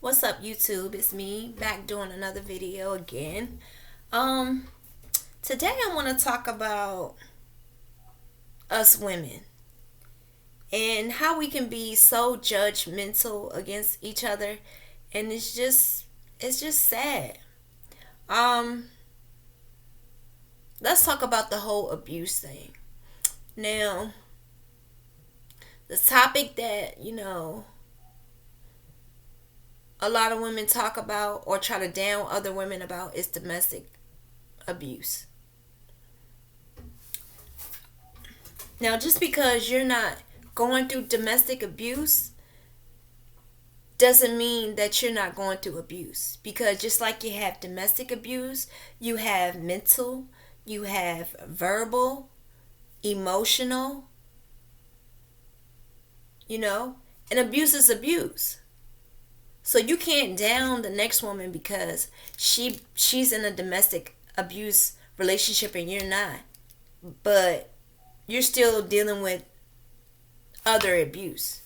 What's up, YouTube? It's me back doing another video again. Um, Today I want to talk about us women and how we can be so judgmental against each other, and it's just sad. Um, let's talk about the whole abuse thing. Now, the topic that a lot of women talk about or try to down other women about is domestic abuse. Now, just because you're not going through domestic abuse doesn't mean that you're not going through abuse. Because just like you have domestic abuse, you have mental, you have verbal, emotional, and abuse is abuse. So you can't down the next woman because she's in a domestic abuse relationship and you're not. But you're still dealing with other abuse.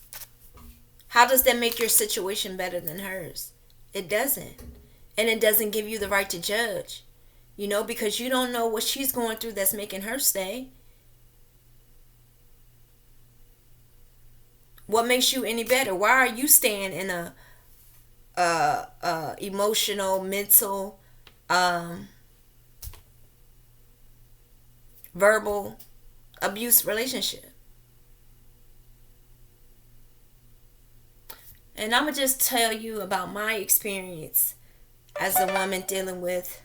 How does that make your situation better than hers? It doesn't. And it doesn't give you the right to judge. Because you don't know what she's going through that's making her stay. What makes you any better? Why are you staying in a emotional, mental, verbal abuse relationship? And I'm gonna just tell you about my experience as a woman dealing with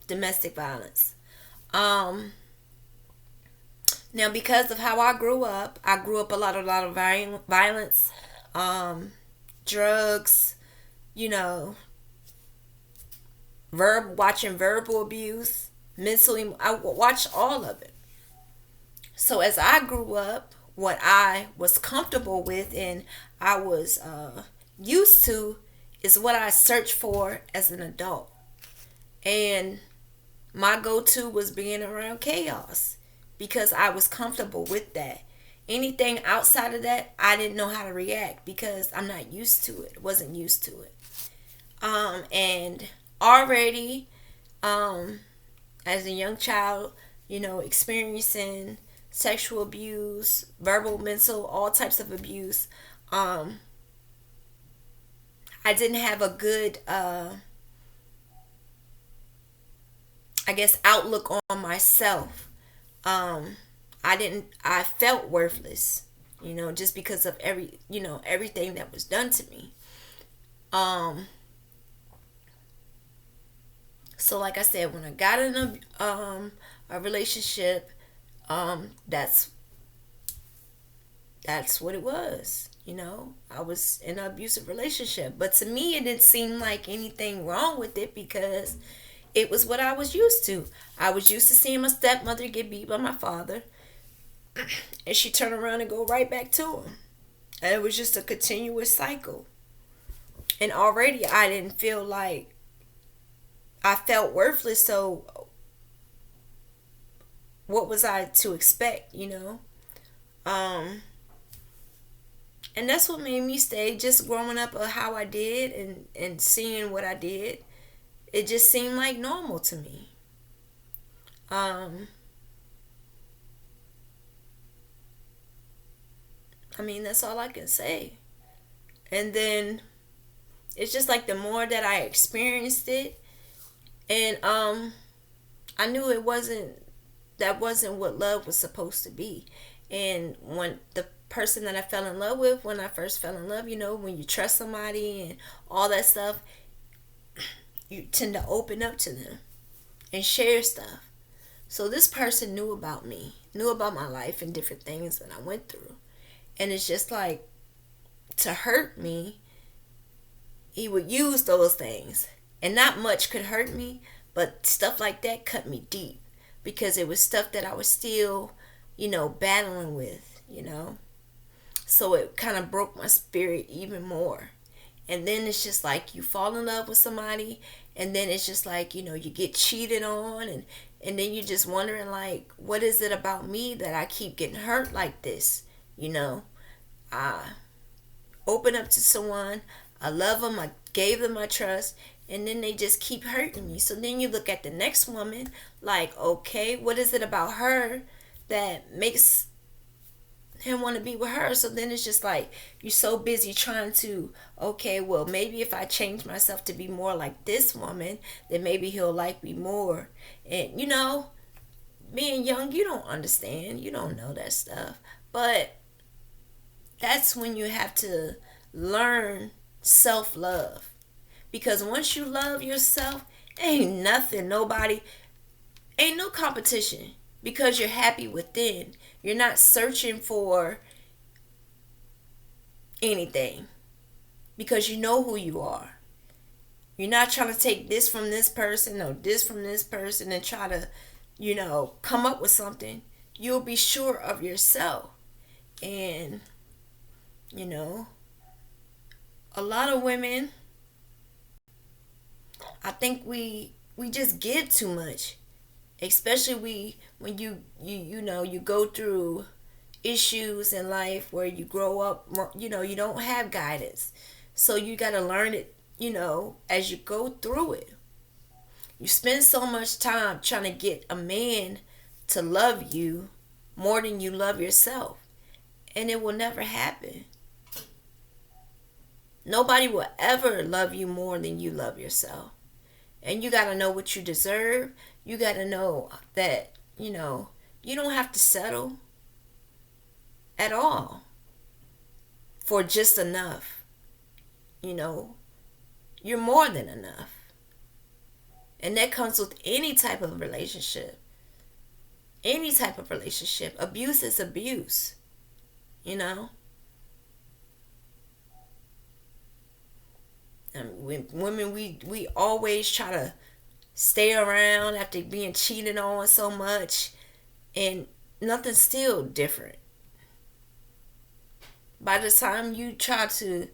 domestic violence. Um, Now, because of how I grew up a lot of violence, drugs, you know, watching verbal abuse, mentally. I watched all of it. So as I grew up, what I was comfortable with and I was used to is what I searched for as an adult. And my go-to was being around chaos because I was comfortable with that. Anything outside of that, I didn't know how to react because I'm not used to it. Wasn't used to it. And already, um, as a young child, experiencing sexual abuse, verbal, mental, all types of abuse. Um, I didn't have a good, I guess, outlook on myself. Um, I felt worthless, just because of everything that was done to me. Um, so like I said, when I got in a relationship, that's what it was. I was in an abusive relationship, but to me, it didn't seem like anything wrong with it because it was what I was used to. I was used to seeing my stepmother get beat by my father, and she turn around and go right back to him. And it was just a continuous cycle. And already I didn't feel like I felt worthless. So what was I to expect? Um, and that's what made me stay. Just growing up, how I did and seeing what I did, it just seemed like normal to me. Um, I mean, that's all I can say. And then it's just like the more that I experienced it, and I knew it wasn't what love was supposed to be. And when the person that I fell in love with, when I first fell in love, when you trust somebody and all that stuff, you tend to open up to them and share stuff. So this person knew about me, knew about my life and different things that I went through. And it's just like, to hurt me, he would use those things. And not much could hurt me, but stuff like that cut me deep because it was stuff that I was still, battling with. So it kind of broke my spirit even more. And then it's just like you fall in love with somebody, and then it's just like, you get cheated on, and then you're just wondering, like, what is it about me that I keep getting hurt like this? I open up to someone. I love them. I gave them my trust. And then they just keep hurting me. So then you look at the next woman like, okay, what is it about her that makes him want to be with her? So then it's just like you're so busy trying to, okay, well, maybe if I change myself to be more like this woman, then maybe he'll like me more. And being young, you don't understand. You don't know that stuff. But that's when you have to learn self love. Because once you love yourself, ain't nothing, nobody, ain't no competition. Because you're happy within. You're not searching for anything. Because you know who you are. You're not trying to take this from this person or this from this person and try to, come up with something. You'll be sure of yourself. And, a lot of women, I think we just give too much. Especially when you go through issues in life where you grow up, you don't have guidance. So you got to learn it, as you go through it. You spend so much time trying to get a man to love you more than you love yourself. And it will never happen. Nobody will ever love you more than you love yourself. And you got to know what you deserve. You got to know that, you don't have to settle at all for just enough. You're more than enough. And that comes with any type of relationship. Any type of relationship. Abuse is abuse. And women, we always try to stay around after being cheated on so much, and nothing's still different. By the time you try to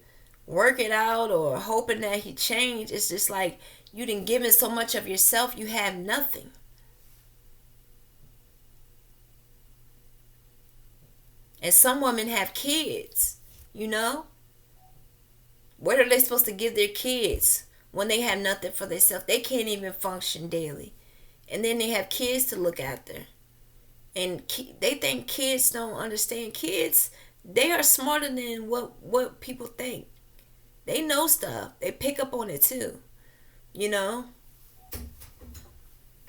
work it out or hoping that he changed, it's just like you didn't give him so much of yourself, you have nothing. And some women have kids, What are they supposed to give their kids when they have nothing for themselves? They can't even function daily. And then they have kids to look after. And they think kids don't understand. Kids, they are smarter than what people think. They know stuff. They pick up on it too.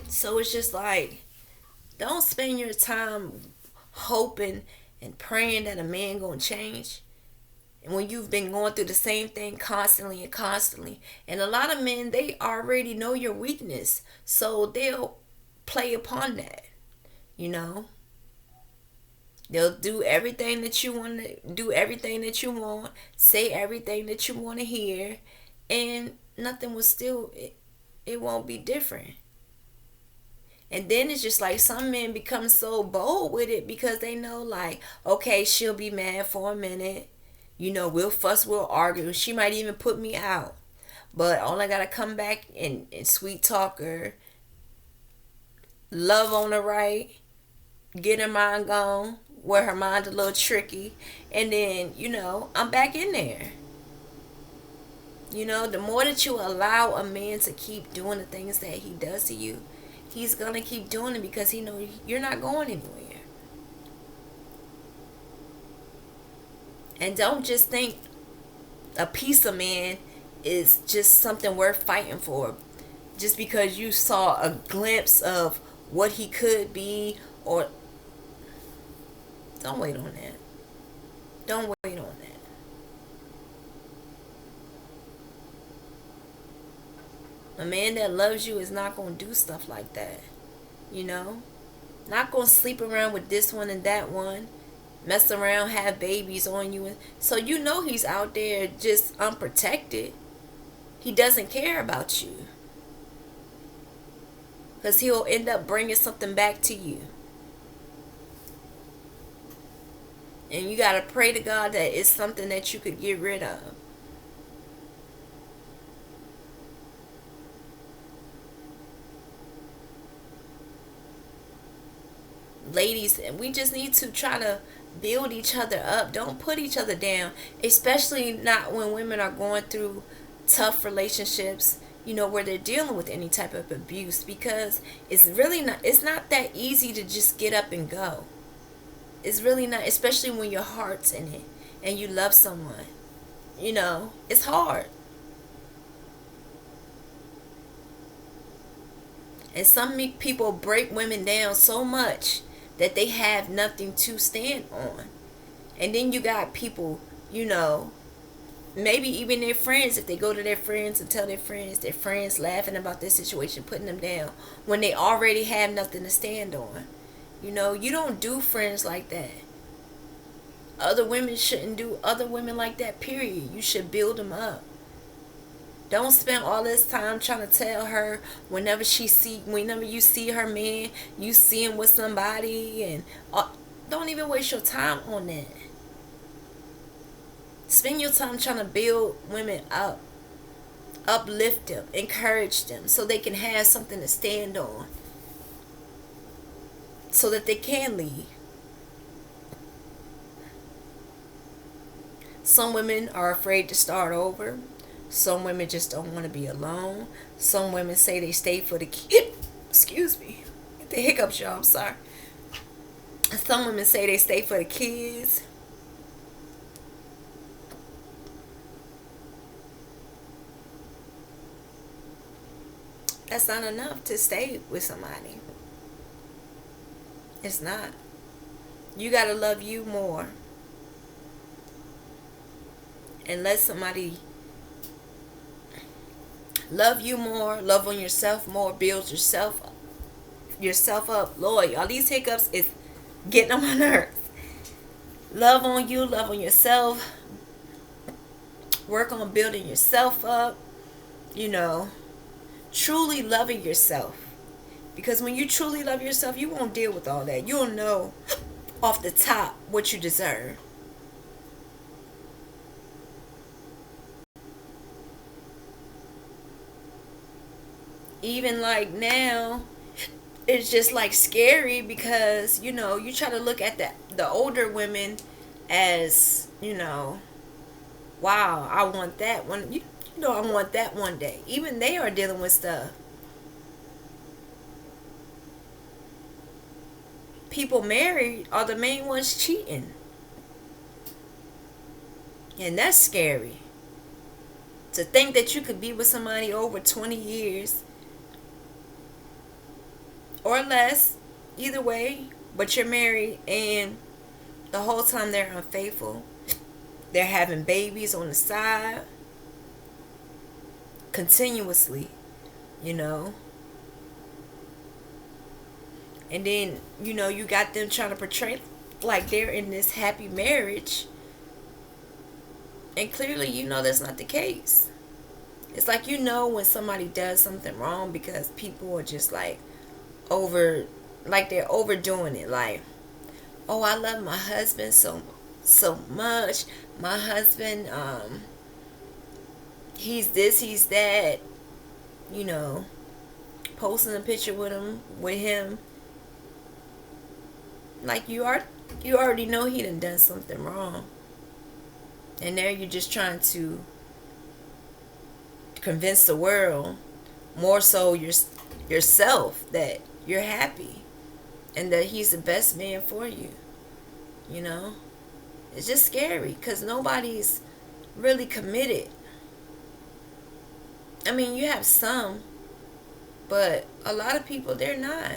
So it's just like, don't spend your time hoping and praying that a man gonna change. And when you've been going through the same thing constantly and constantly. And a lot of men, they already know your weakness. So they'll play upon that. They'll do everything that you want to do, everything that you want, say everything that you want to hear, and nothing will still, it won't be different. And then it's just like some men become so bold with it because they know, like, okay, she'll be mad for a minute. We'll fuss, we'll argue. She might even put me out. But all I gotta come back and sweet talk her, love on her right, get her mind gone, where her mind a little tricky, and then, I'm back in there. The more that you allow a man to keep doing the things that he does to you, he's gonna keep doing it because he knows you're not going anywhere. And don't just think a piece of man is just something worth fighting for just because you saw a glimpse of what he could be. Or don't wait on that. Don't wait on that. A man that loves you is not going to do stuff like that. Not going to sleep around with this one and that one. Mess around, have babies on you. So he's out there just unprotected. He doesn't care about you. Because he'll end up bringing something back to you. And you got to pray to God that it's something that you could get rid of. Ladies, we just need to try to Build each other up. Don't put each other down, especially not when women are going through tough relationships, where they're dealing with any type of abuse, because it's not that easy to just get up and go. It's really not, especially when your heart's in it and you love someone. It's hard. And some people break women down so much that they have nothing to stand on. And then you got people, maybe even their friends, if they go to their friends and tell their friends laughing about this situation, putting them down when they already have nothing to stand on. You don't do friends like that. Other women shouldn't do other women like that, period. You should build them up. Don't spend all this time trying to tell her whenever you see her man, you see him with somebody, and don't even waste your time on that. Spend your time trying to build women up, uplift them, encourage them so they can have something to stand on, so that they can leave. Some women are afraid to start over. Some women just don't want to be alone. Some women say they stay for the kid. Excuse me. Get the hiccups, y'all. I'm sorry. Some women say they stay for the kids. That's not enough to stay with somebody. It's not. You gotta love you more. And let somebody love you more, love on yourself more, build yourself up. Lord, all these hiccups is getting on my nerves. Love on you, love on yourself. Work on building yourself up. Truly loving yourself. Because when you truly love yourself, you won't deal with all that. You'll know off the top what you deserve. Even like now, it's just like scary because you try to look at the older women as wow, I want that one. I want that one day. Even they are dealing with stuff. People married are the main ones cheating, and that's scary. To think that you could be with somebody over 20 years or less, either way, but you're married and the whole time they're unfaithful. They're having babies on the side continuously, and then you got them trying to portray like they're in this happy marriage, and clearly that's not the case. It's like when somebody does something wrong because people are just like they're overdoing it. Like, oh, I love my husband so much. My husband, he's this, he's that. Posting a picture with him. Like you already know he done something wrong, and now you're just trying to convince the world, more so yourself, that you're happy and that he's the best man for you. It's just scary because nobody's really committed. I mean, you have some, but a lot of people, they're not.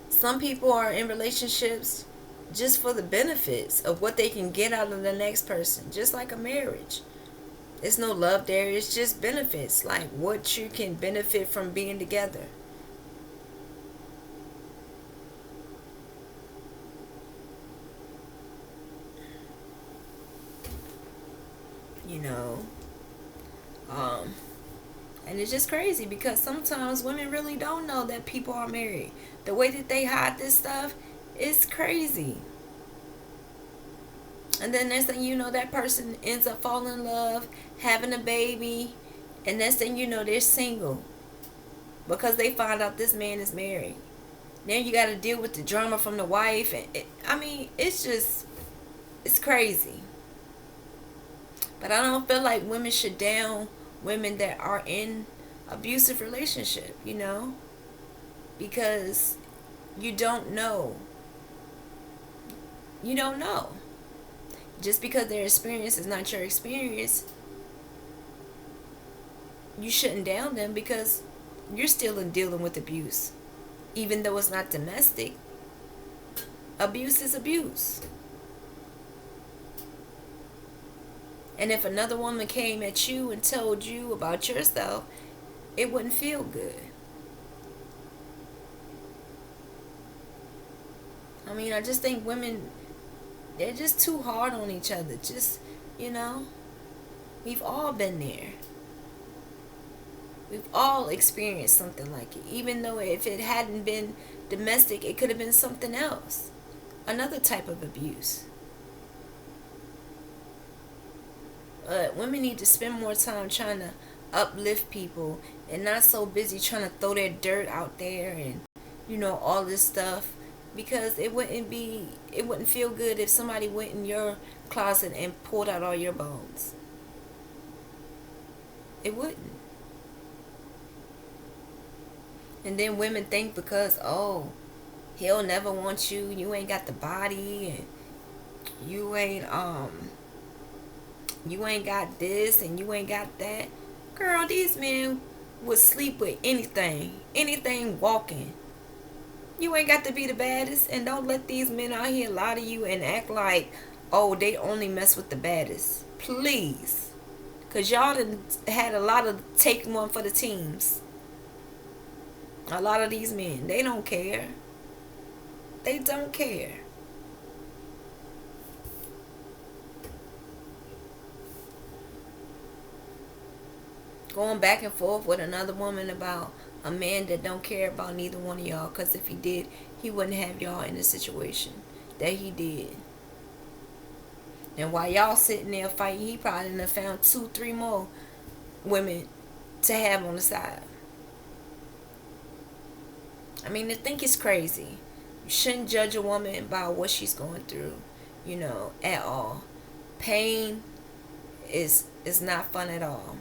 Some people are in relationships just for the benefits of what they can get out of the next person, just like a marriage. There's no love there. It's just benefits, like what you can benefit from being together. And it's just crazy because sometimes women really don't know that people are married. The way that they hide this stuff is crazy. And then next thing you know, that person ends up falling in love, having a baby, and next thing you know, they're single because they find out this man is married. Now you got to deal with the drama from the wife, and it's just It's crazy. But I don't feel like women should down women that are in abusive relationship, because you don't know. You don't know. Just because their experience is not your experience, you shouldn't down them because you're still in dealing with abuse. Even though it's not domestic, abuse is abuse. And if another woman came at you and told you about yourself, it wouldn't feel good. I mean, I just think women, they're just too hard on each other. Just, we've all been there. We've all experienced something like it. Even though if it hadn't been domestic, it could have been something else. Another type of abuse. Women need to spend more time trying to uplift people and not so busy trying to throw their dirt out there and all this stuff, because it wouldn't feel good if somebody went in your closet and pulled out all your bones. It wouldn't. And then women think because he'll never want you, you ain't got the body, and you ain't got this and you ain't got that. Girl, these men would sleep with anything walking. You ain't got to be the baddest, and don't let these men out here lie to you and act like, they only mess with the baddest. Please. Because y'all done had a lot of taking one for the teams. A lot of these men, they don't care. They don't care. Going back and forth with another woman about a man that don't care about neither one of y'all, because if he did, he wouldn't have y'all in the situation that he did. And while y'all sitting there fighting, he probably done found 2-3 more women to have on the side. I mean, I think it's crazy. You shouldn't judge a woman by what she's going through, at all. Pain is not fun at all.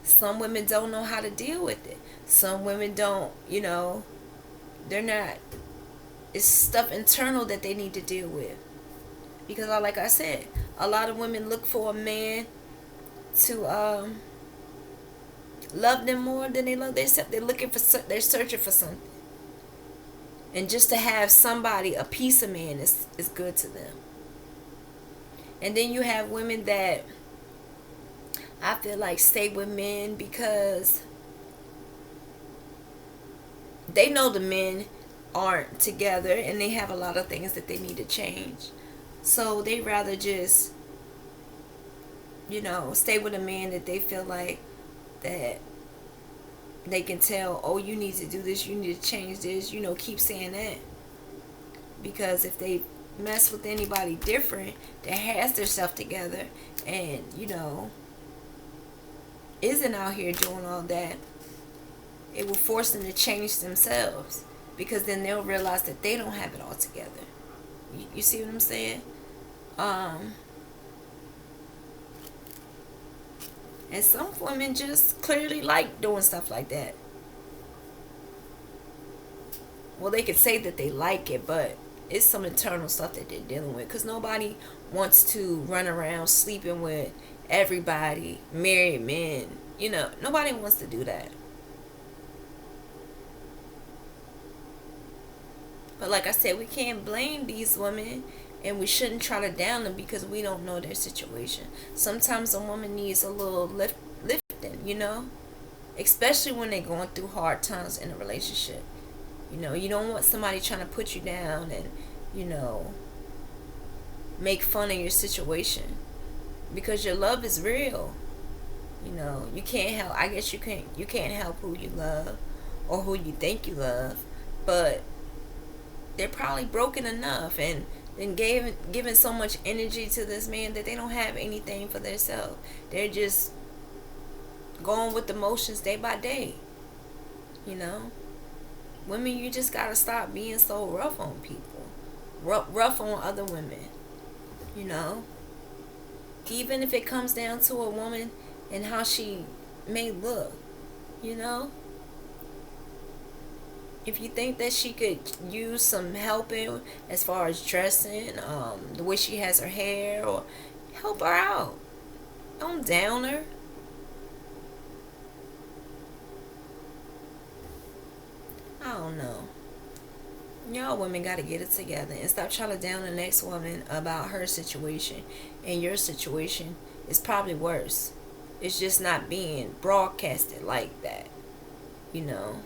Some women don't know how to deal with it. Some women don't, they're not. It's stuff internal that they need to deal with. Because like I said, a lot of women look for a man to love them more than they love themselves. They're searching for something. And just to have somebody, a piece of man, is good to them. And then you have women that I feel like stay with men because they know the men aren't together and they have a lot of things that they need to change. So they rather just, stay with a man that they feel like that they can tell, you need to do this, you need to change this, keep saying that. Because if they mess with anybody different that has their stuff together and, isn't out here doing all that, it will force them to change themselves, because then they'll realize that they don't have it all together. You see what I'm saying? And some women just clearly like doing stuff like that. Well, they could say that they like it, but it's some internal stuff that they're dealing with, because nobody wants to run around sleeping with everybody, married men. Nobody wants to do that. But like I said, we can't blame these women, and we shouldn't try to down them because we don't know their situation. Sometimes a woman needs a little lifting, especially when they're going through hard times in a relationship. You don't want somebody trying to put you down and, make fun of your situation, because your love is real. You can't help. I guess you can't help who you love or who you think you love, but they're probably broken enough and giving so much energy to this man that they don't have anything for themselves. They're just going with the motions day by day. Women, you just gotta stop being so rough on people, rough on other women. you know. Even if it comes down to a woman and how she may look, you know. If you think that she could use some helping as far as dressing, the way she has her hair, or help her out. Don't down her. I don't know. Y'all women got to get it together and stop trying to down the next woman about her situation. And your situation is probably worse. It's just not being broadcasted like that, you know.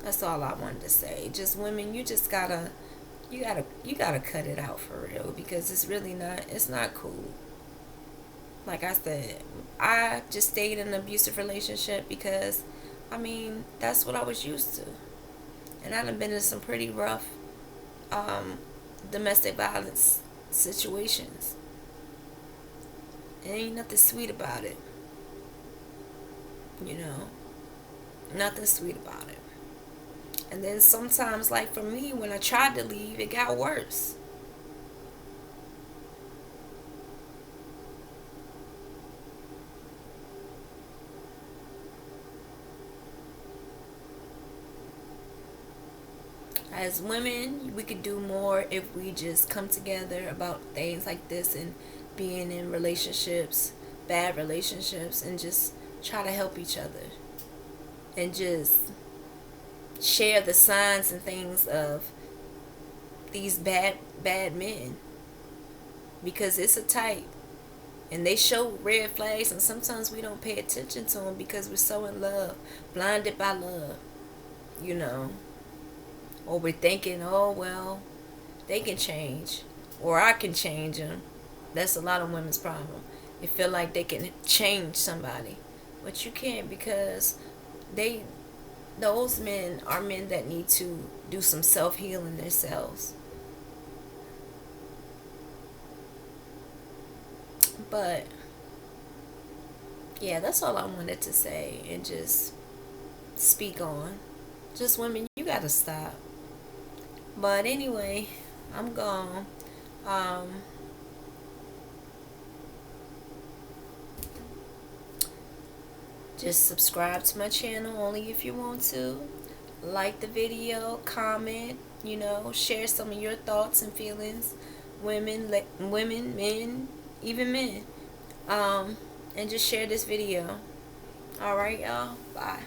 That's all I wanted to say. Just women, you gotta cut it out for real, because it's not cool. Like I said, I just stayed in an abusive relationship because, I mean, that's what I was used to. And I done been in some pretty rough um, domestic violence situations. There ain't nothing sweet about it, you know. Nothing sweet about it. And then sometimes, like for me, when I tried to leave, it got worse. As women, we could do more if we just come together about things like this and being in relationships, bad relationships, and just try to help each other and just share the signs and things of these bad men, because it's a type and they show red flags, and sometimes we don't pay attention to them because we're so in love, blinded by love, you know. Or we're thinking, oh well, they can change, or I can change them. That's a lot of women's problem. They feel like they can change somebody, but you can't, because they those men are men that need to do some self healing themselves. But yeah, that's all I wanted to say and just speak on. Just women, you gotta stop. But anyway, I'm gone. Um, just subscribe to my channel only if you want to. Like the video, comment, share some of your thoughts and feelings. Women, men, even men. And just share this video. All right, y'all. Bye.